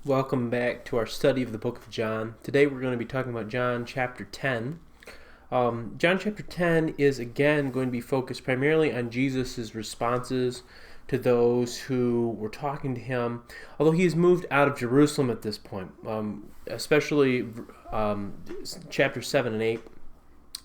Welcome back to our study of the book of John. Today we're going to be talking about John chapter 10. John chapter 10 is again going to be focused primarily on Jesus' responses to those who were talking to him, although he has moved out of Jerusalem at this point, especially chapter 7 and 8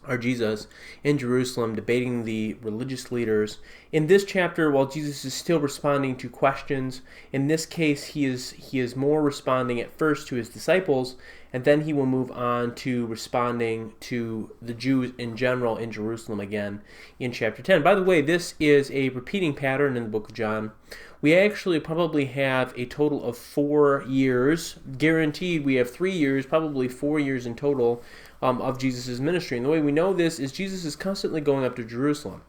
are Jesus in Jerusalem debating the religious leaders. In this chapter, while Jesus is still responding to questions, in this case he is more responding at first to his disciples, and then he will move on to responding to the Jews in general in Jerusalem again in chapter 10. By the way, this is a repeating pattern in the book of John. We actually probably have a total of 4 years. Guaranteed, we have 3 years, probably 4 years in total of Jesus' ministry. And the way we know this is Jesus is constantly going up to Jerusalem.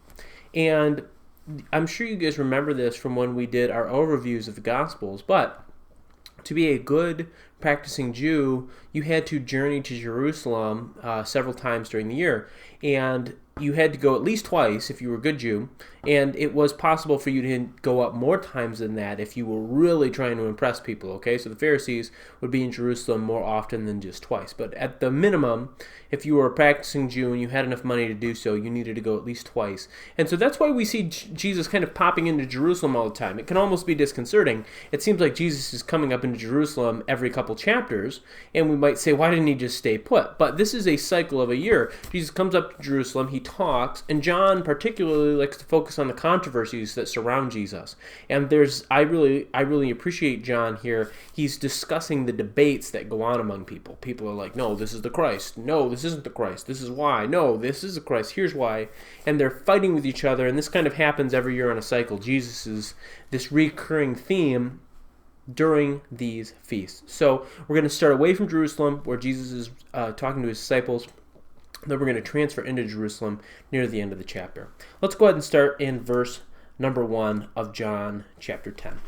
And I'm sure you guys remember this from when we did our overviews of the Gospels, but to be a good practicing Jew, you had to journey to Jerusalem several times during the year. And you had to go at least twice if you were a good Jew, and it was possible for you to go up more times than that if you were really trying to impress people, okay? So the Pharisees would be in Jerusalem more often than just twice. But at the minimum, if you were a practicing Jew and you had enough money to do so, you needed to go at least twice. And so that's why we see Jesus kind of popping into Jerusalem all the time. It can almost be disconcerting. It seems like Jesus is coming up into Jerusalem every couple chapters, and we might say, why didn't he just stay put? But this is a cycle of a year. Jesus comes up to Jerusalem, he talks, and John particularly likes to focus on the controversies that surround Jesus. And I really appreciate John here. He's discussing the debates that go on among people. People are like, no, this is the Christ. No, this isn't the Christ. This is why. No, this is the Christ. Here's why. And they're fighting with each other, and this kind of happens every year on a cycle. Jesus is this recurring theme during these feasts. So we're going to start away from Jerusalem, where Jesus is talking to his disciples. Then we're going to transfer into Jerusalem near the end of the chapter. Let's go ahead and start in verse number 1 of John chapter 10.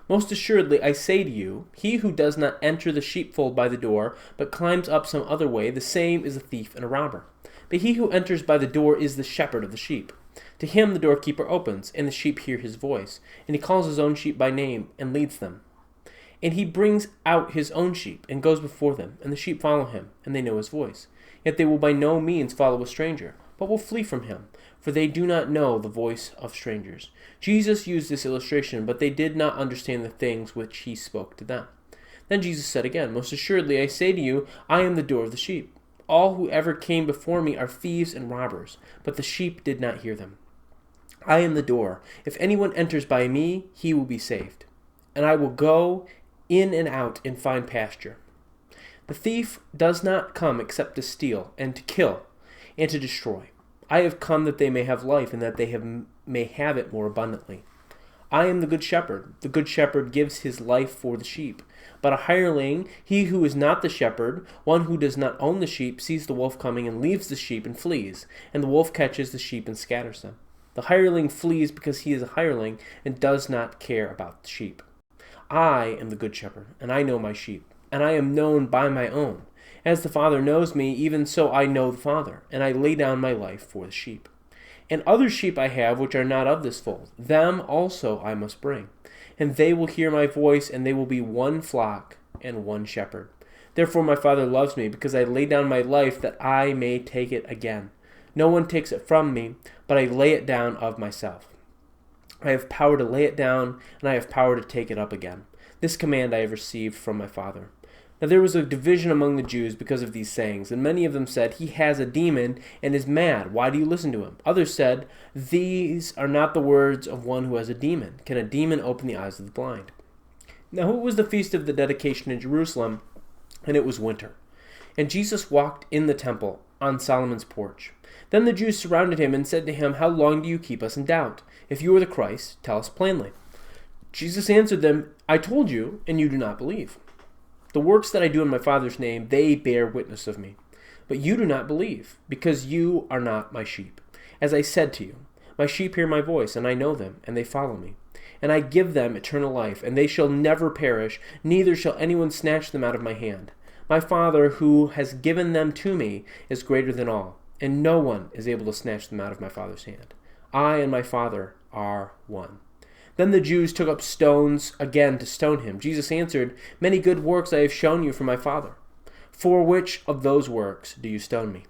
Most assuredly, I say to you, he who does not enter the sheepfold by the door, but climbs up some other way, the same is a thief and a robber. But he who enters by the door is the shepherd of the sheep. To him the doorkeeper opens, and the sheep hear his voice, and he calls his own sheep by name and leads them. And he brings out his own sheep and goes before them, and the sheep follow him, and they know his voice. Yet they will by no means follow a stranger, but will flee from him, for they do not know the voice of strangers. Jesus used this illustration, but they did not understand the things which he spoke to them. Then Jesus said again, Most assuredly I say to you, I am the door of the sheep. All who ever came before me are thieves and robbers, but the sheep did not hear them. I am the door. If anyone enters by me, he will be saved. And I will go in and out and find pasture. The thief does not come except to steal and to kill and to destroy. I have come that they may have life and that may have it more abundantly. I am the good shepherd. The good shepherd gives his life for the sheep. But a hireling, he who is not the shepherd, one who does not own the sheep, sees the wolf coming and leaves the sheep and flees, and the wolf catches the sheep and scatters them. The hireling flees because he is a hireling and does not care about the sheep. I am the good shepherd, and I know my sheep, and I am known by my own. As the Father knows me, even so I know the Father, and I lay down my life for the sheep. And other sheep I have which are not of this fold, them also I must bring. And they will hear my voice, and they will be one flock and one shepherd. Therefore my Father loves me, because I lay down my life that I may take it again. No one takes it from me, but I lay it down of myself. I have power to lay it down, and I have power to take it up again. This command I have received from my Father. Now there was a division among the Jews because of these sayings, and many of them said, He has a demon and is mad. Why do you listen to him? Others said, These are not the words of one who has a demon. Can a demon open the eyes of the blind? Now it was the feast of the dedication in Jerusalem, and it was winter. And Jesus walked in the temple on Solomon's porch. Then the Jews surrounded him and said to him, How long do you keep us in doubt? If you are the Christ, tell us plainly. Jesus answered them, I told you, and you do not believe. The works that I do in my Father's name, they bear witness of me. But you do not believe, because you are not my sheep. As I said to you, my sheep hear my voice, and I know them, and they follow me. And I give them eternal life, and they shall never perish, neither shall anyone snatch them out of my hand. My Father, who has given them to me, is greater than all, and no one is able to snatch them out of my Father's hand. I and my Father are one. Then the Jews took up stones again to stone him. Jesus answered, "Many good works I have shown you from my Father. For which of those works do you stone me?"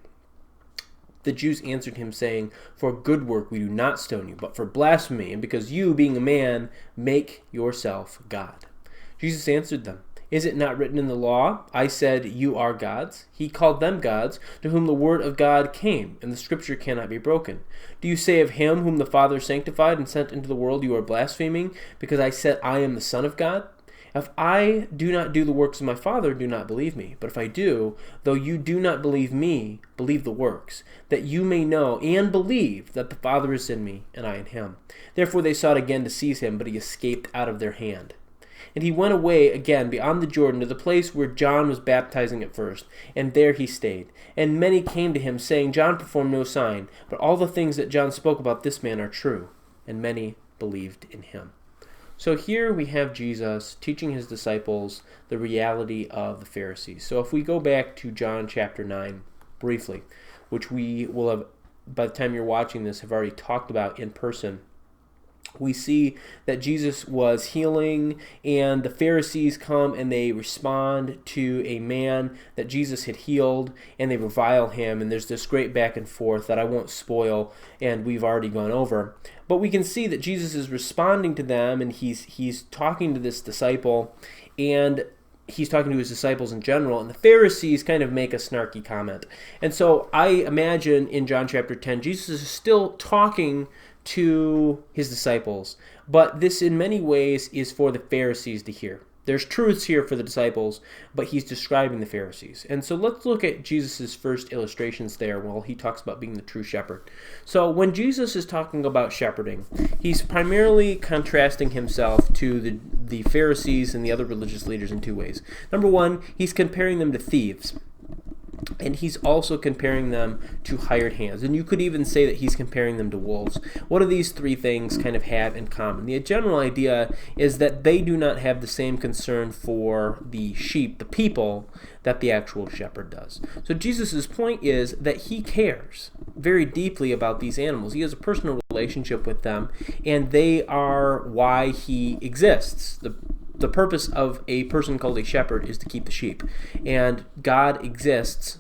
The Jews answered him, saying, "For good work we do not stone you, but for blasphemy, and because you, being a man, make yourself God." Jesus answered them, "Is it not written in the law, I said, you are gods?" He called them gods, to whom the word of God came, and the scripture cannot be broken. "Do you say of him whom the Father sanctified and sent into the world, you are blaspheming, because I said I am the Son of God? If I do not do the works of my Father, do not believe me. But if I do, though you do not believe me, believe the works, that you may know and believe that the Father is in me, and I in him." Therefore they sought again to seize him, but he escaped out of their hand. And he went away again beyond the Jordan to the place where John was baptizing at first, and there he stayed. And many came to him, saying, "John performed no sign, but all the things that John spoke about this man are true." And many believed in him. So here we have Jesus teaching his disciples the reality of the Pharisees. So if we go back to John chapter 9 briefly, which we will have, by the time you're watching this, have already talked about in person, we see that Jesus was healing, and the Pharisees come and they respond to a man that Jesus had healed, and they revile him, and there's this great back and forth that I won't spoil, and we've already gone over. But we can see that Jesus is responding to them, and he's talking to this disciple, and he's talking to his disciples in general, and the Pharisees kind of make a snarky comment. And so I imagine in John chapter 10, Jesus is still talking to his disciples, but this in many ways is for the Pharisees to hear. There's truths here for the disciples, but he's describing the Pharisees. And so let's look at Jesus' first illustrations there while he talks about being the true shepherd. So when Jesus is talking about shepherding, he's primarily contrasting himself to the Pharisees and the other religious leaders in two ways. Number one, he's comparing them to thieves. And he's also comparing them to hired hands. And you could even say that he's comparing them to wolves. What do these three things kind of have in common? The general idea is that they do not have the same concern for the sheep, the people, that the actual shepherd does. So Jesus' point is that he cares very deeply about these animals. He has a personal relationship with them, and they are why he exists. The purpose of a person called a shepherd is to keep the sheep. And God exists,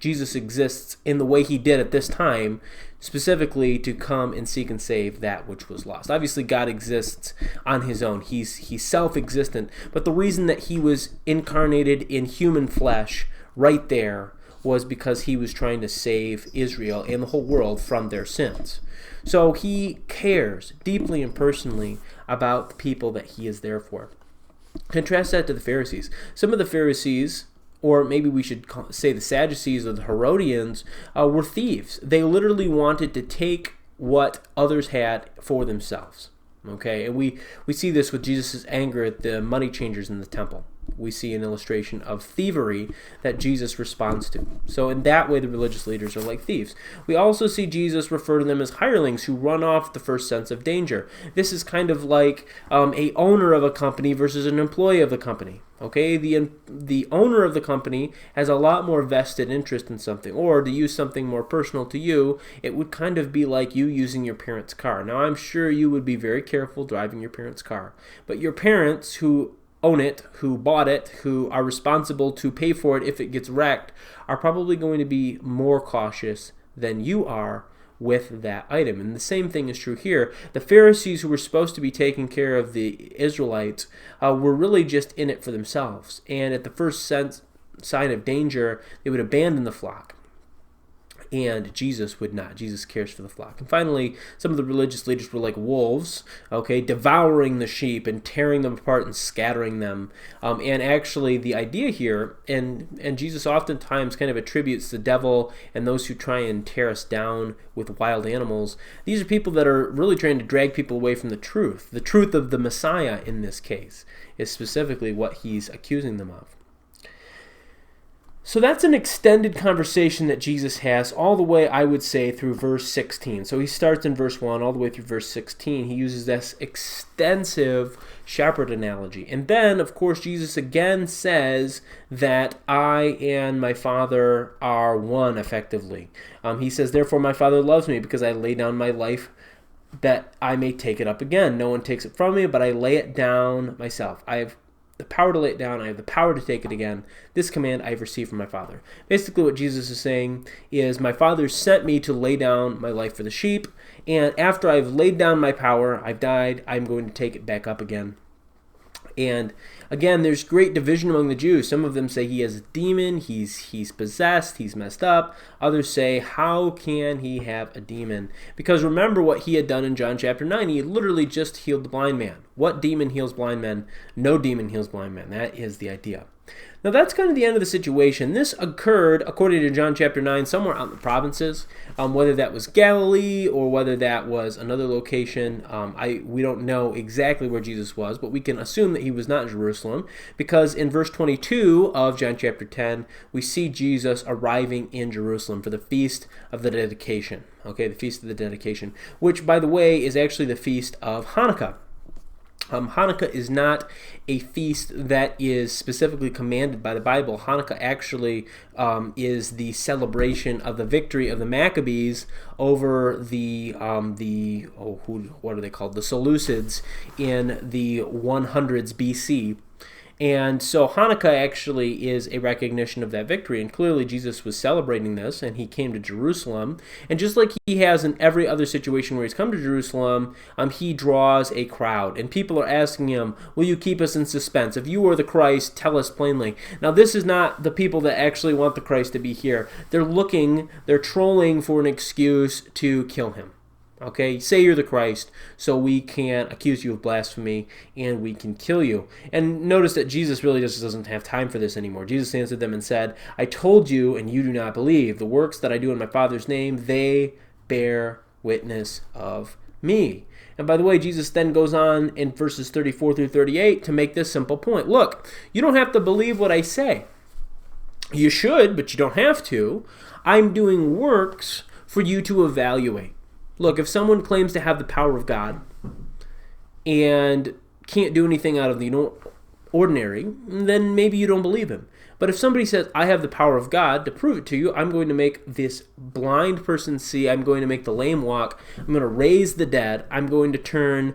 Jesus exists in the way he did at this time, specifically to come and seek and save that which was lost. Obviously, God exists on his own. He's self-existent. But the reason that he was incarnated in human flesh right there was because he was trying to save Israel and the whole world from their sins. So he cares deeply and personally about the people that he is there for. Contrast that to the Pharisees. Some of the Pharisees, or maybe we should say the Sadducees or the Herodians, were thieves. They literally wanted to take what others had for themselves. Okay, and we see this with Jesus' anger at the money changers in the temple. We see an illustration of thievery that Jesus responds to. So in that way, the religious leaders are like thieves. We also see Jesus refer to them as hirelings who run off the first sense of danger. This is kind of like a owner of a company versus an employee of the company. Okay, the owner of the company has a lot more vested interest in something, or to use something more personal to you, it would kind of be like you using your parents' car. Now, I'm sure you would be very careful driving your parents' car, but your parents who own it, who bought it, who are responsible to pay for it if it gets wrecked, are probably going to be more cautious than you are with that item. And the same thing is true here. The Pharisees, who were supposed to be taking care of the Israelites, were really just in it for themselves. And at the first sign of danger, they would abandon the flock. And Jesus would not. Jesus cares for the flock. And finally, some of the religious leaders were like wolves, okay, devouring the sheep and tearing them apart and scattering them. And actually, the idea here, and Jesus oftentimes kind of attributes the devil and those who try and tear us down with wild animals. These are people that are really trying to drag people away from the truth. The truth of the Messiah in this case is specifically what he's accusing them of. So that's an extended conversation that Jesus has all the way, I would say, through verse 16. So he starts in verse 1 all the way through verse 16. He uses this extensive shepherd analogy. And then, of course, Jesus again says that I and my Father are one, effectively. He says, therefore my Father loves me because I lay down my life that I may take it up again. No one takes it from me, but I lay it down myself. I have the power to lay it down. I have the power to take it again. This command I have received from my Father. Basically what Jesus is saying is my Father sent me to lay down my life for the sheep, and after I've laid down my power, I've died, I'm going to take it back up again. And again, there's great division among the Jews. Some of them say he has a demon, he's possessed, he's messed up. Others say, how can he have a demon? Because remember what he had done in John chapter 9. He literally just healed the blind man. What demon heals blind men? No demon heals blind men. That is the idea. Now that's kind of the end of the situation. This occurred, according to John chapter 9, somewhere out in the provinces. Whether that was Galilee or whether that was another location, we don't know exactly where Jesus was, but we can assume that he was not in Jerusalem, because in verse 22 of John chapter 10, we see Jesus arriving in Jerusalem for the Feast of the Dedication. Okay, the Feast of the Dedication, which, by the way, is actually the Feast of Hanukkah. Hanukkah is not a feast that is specifically commanded by the Bible. Hanukkah actually is the celebration of the victory of the Maccabees over what are they called? The Seleucids in the 100s BC. And so Hanukkah actually is a recognition of that victory, and clearly Jesus was celebrating this, and he came to Jerusalem. And just like he has in every other situation where he's come to Jerusalem, he draws a crowd, and people are asking him, will you keep us in suspense? If you are the Christ, tell us plainly. Now this is not the people that actually want the Christ to be here. They're trolling for an excuse to kill him. Okay, say you're the Christ so we can accuse you of blasphemy and we can kill you. And notice that Jesus really just doesn't have time for this anymore. Jesus answered them and said, I told you and you do not believe. The works that I do in my Father's name, they bear witness of me. And by the way, Jesus then goes on in verses 34 through 38 to make this simple point. Look, you don't have to believe what I say. You should, but you don't have to. I'm doing works for you to evaluate. Look, if someone claims to have the power of God and can't do anything out of the ordinary, then maybe you don't believe him. But if somebody says, I have the power of God, to prove it to you, I'm going to make this blind person see, I'm going to make the lame walk, I'm going to raise the dead, I'm going to turn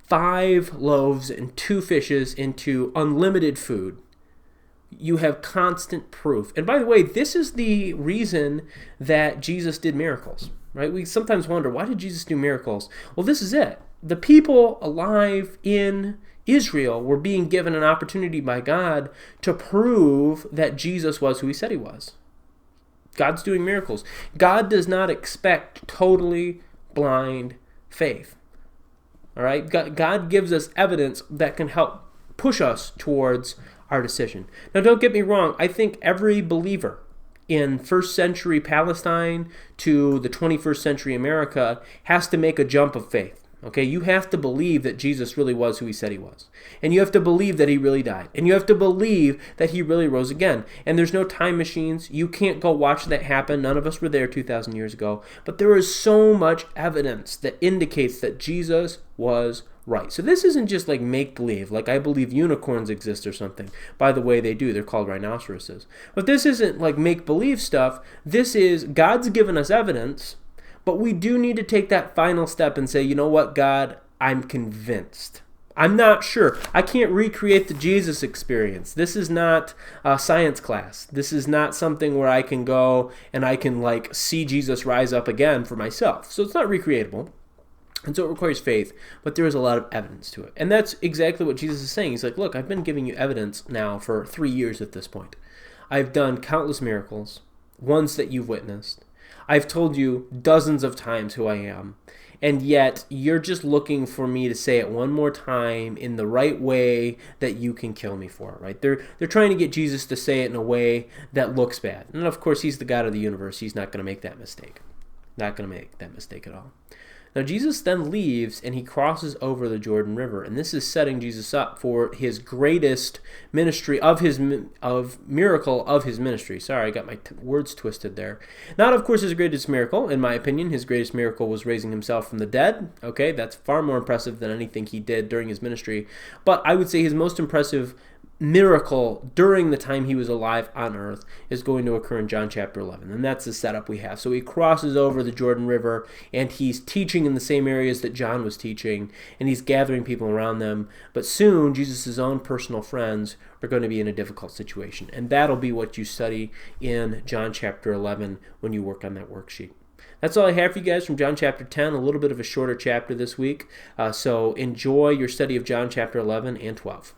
5 loaves and 2 fishes into unlimited food, you have constant proof. And by the way, this is the reason that Jesus did miracles. Right? We sometimes wonder, why did Jesus do miracles? Well, this is it. The people alive in Israel were being given an opportunity by God to prove that Jesus was who he said he was. God's doing miracles. God does not expect totally blind faith. All right? God gives us evidence that can help push us towards our decision. Now, don't get me wrong. I think every believer in first century Palestine to the 21st century America has to make a jump of faith. Okay, you have to believe that Jesus really was who he said he was. And you have to believe that he really died. And you have to believe that he really rose again. And there's no time machines. You can't go watch that happen. None of us were there 2,000 years ago. But there is so much evidence that indicates that Jesus was right. So this isn't just like make-believe, like I believe unicorns exist or something. By the way, they do. They're called rhinoceroses. But this isn't like make-believe stuff. This is God's given us evidence, but we do need to take that final step and say, you know what, God, I'm convinced. I'm not sure. I can't recreate the Jesus experience. This is not a science class. This is not something where I can go and I can like see Jesus rise up again for myself. So it's not recreatable. And so it requires faith, but there is a lot of evidence to it. And that's exactly what Jesus is saying. He's like, look, I've been giving you evidence now for 3 years at this point. I've done countless miracles, ones that you've witnessed. I've told you dozens of times who I am. And yet you're just looking for me to say it one more time in the right way that you can kill me for it, right? They're trying to get Jesus to say it in a way that looks bad. And of course, he's the God of the universe. He's not going to make that mistake. Not going to make that mistake at all. Now, Jesus then leaves and he crosses over the Jordan River, and this is setting Jesus up for his greatest ministry of miracle of his ministry. Sorry, I got my words twisted there. Not, of course, his greatest miracle. In my opinion, his greatest miracle was raising himself from the dead. Okay, that's far more impressive than anything he did during his ministry. But I would say his most impressive miracle during the time he was alive on earth is going to occur in John chapter 11. And that's the setup we have. So he crosses over the Jordan River, and he's teaching in the same areas that John was teaching, and he's gathering people around them. But soon, Jesus' own personal friends are going to be in a difficult situation. And that'll be what you study in John chapter 11 when you work on that worksheet. That's all I have for you guys from John chapter 10, a little bit of a shorter chapter this week. So enjoy your study of John chapter 11 and 12.